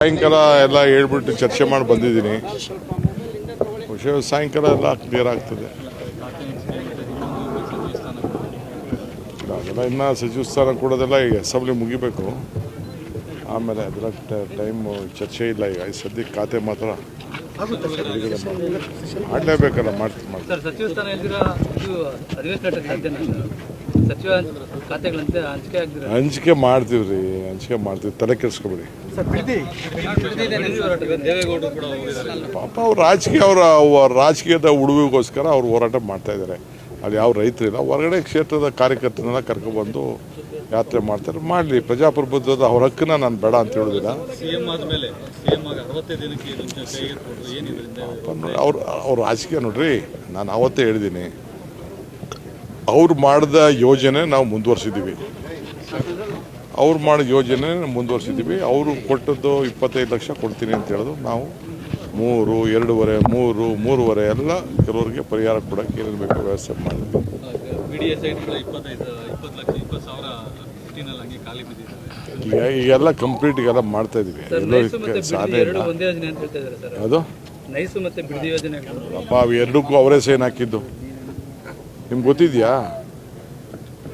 ಸಾಯಂಕಾಲ ಎಲ್ಲ ಹೇಳ್ಬಿಟ್ಟು ಚರ್ಚೆ ಮಾಡಿ ಬಂದಿದ್ದೀನಿ. ಸಾಯಂಕಾಲ ಎಲ್ಲ ಕ್ಲಿಯರ್ ಆಗ್ತದೆ. ಅದೆಲ್ಲ ಇನ್ನು ಸಚಿವ ಸ್ಥಾನ ಕೊಡೋದೆಲ್ಲ ಈಗ ಅಸೆಂಬ್ಲಿ ಮುಗಿಬೇಕು, ಆಮೇಲೆ ಅದರ ಟೈಮ್ ಚರ್ಚೆ ಇಲ್ಲ. ಈಗ ಸದ್ಯಕ್ಕೆ ಖಾತೆ ಮಾತ್ರ ಮಾಡಲೇಬೇಕಲ್ಲ. ಹಂಚಿಕೆ ಮಾಡ್ತೀವಿ, ತಲೆ ಕೆಡಿಸ್ಕೊಬೇಡಿ. ಪಾಪ ಅವ್ರು ರಾಜಕೀಯದ ಉಡುವಿಗೋಸ್ಕರ ಅವ್ರು ಹೋರಾಟ ಮಾಡ್ತಾ ಇದ್ದಾರೆ. ಅಲ್ಲಿ ಯಾವ ರೈತರಿಲ್ಲ, ಹೊರಗಡೆ ಕ್ಷೇತ್ರದ ಕಾರ್ಯಕರ್ತರನ್ನೆಲ್ಲ ಕರ್ಕೊಬಂದು ಯಾತ್ರೆ ಮಾಡ್ತಾರೆ. ಮಾಡಲಿ, ಪ್ರಜಾಪ್ರಭುತ್ವದ ಅವ್ರ ಹಕ್ಕನ್ನ ನಾನು ಬೇಡ ಅಂತ ಹೇಳೋದಿಲ್ಲ. ಅವ್ರ ರಾಜಕೀಯ ನೋಡ್ರಿ, ನಾನು ಅವತ್ತೇ ಹೇಳಿದ್ದೀನಿ, ಅವ್ರು ಮಾಡಿದ ಯೋಜನೆ ನಾವು ಮುಂದುವರ್ಸಿದ್ದೀವಿ. ಅವ್ರು ಮಾಡಿದ ಯೋಜನೆ ಮುಂದುವರ್ಸಿದ್ದೀವಿ. ಅವರು ಕೊಟ್ಟದ್ದು 25 ಲಕ್ಷ ಕೊಡ್ತೀನಿ ಅಂತ ಹೇಳಿದ್ರು. ನಾವು 3, 2.5, 3, 3.5 ಎಲ್ಲ ಕೆಲವರಿಗೆ ಪರಿಹಾರ ಕೊಡೋಕ್ಕೆ ಏನೇನು ಬೇಕೋ ವ್ಯವಸ್ಥೆ ಮಾಡಿದ್ವಿ. ಈಗೆಲ್ಲ ಕಂಪ್ಲೀಟ್ ಈಗೆಲ್ಲ ಮಾಡ್ತಾ ಇದೀವಿ. ಸಾಧ್ಯ ಇಲ್ಲ ಅದು. ಅಪ್ಪ ಎರಡಕ್ಕೂ ಅವರೇ ಸೈನ್ ಹಾಕಿದ್ದು. ನಿಮ್ಗೆ ಗೊತ್ತಿದೆಯಾ?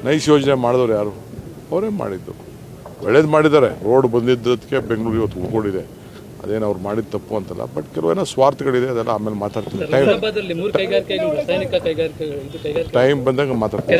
ನೈಸ್ ಯೋಜನೆ ಮಾಡಿದವ್ರು ಯಾರು? ಅವರೇ ಮಾಡಿದ್ದು. ಒಳ್ಳೇದು ಮಾಡಿದ್ದಾರೆ. ರೋಡ್ ಬಂದಿದ್ದಕ್ಕೆ ಬೆಂಗಳೂರು ಇವತ್ತು ಉಳ್ಕೊಂಡಿದೆ. ಅದೇನು ಅವ್ರು ಮಾಡಿದ ತಪ್ಪು ಅಂತಲ್ಲ, ಬಟ್ ಕೆಲವೇನೋ ಸ್ವಾರ್ಥಗಳಿದೆ. ಅದೆಲ್ಲ ಆಮೇಲೆ ಮಾತಾಡ್ತೀನಿ. ಟೈಮ್ ಬಂದಾಗ ಮಾತಾಡ್ತೀನಿ.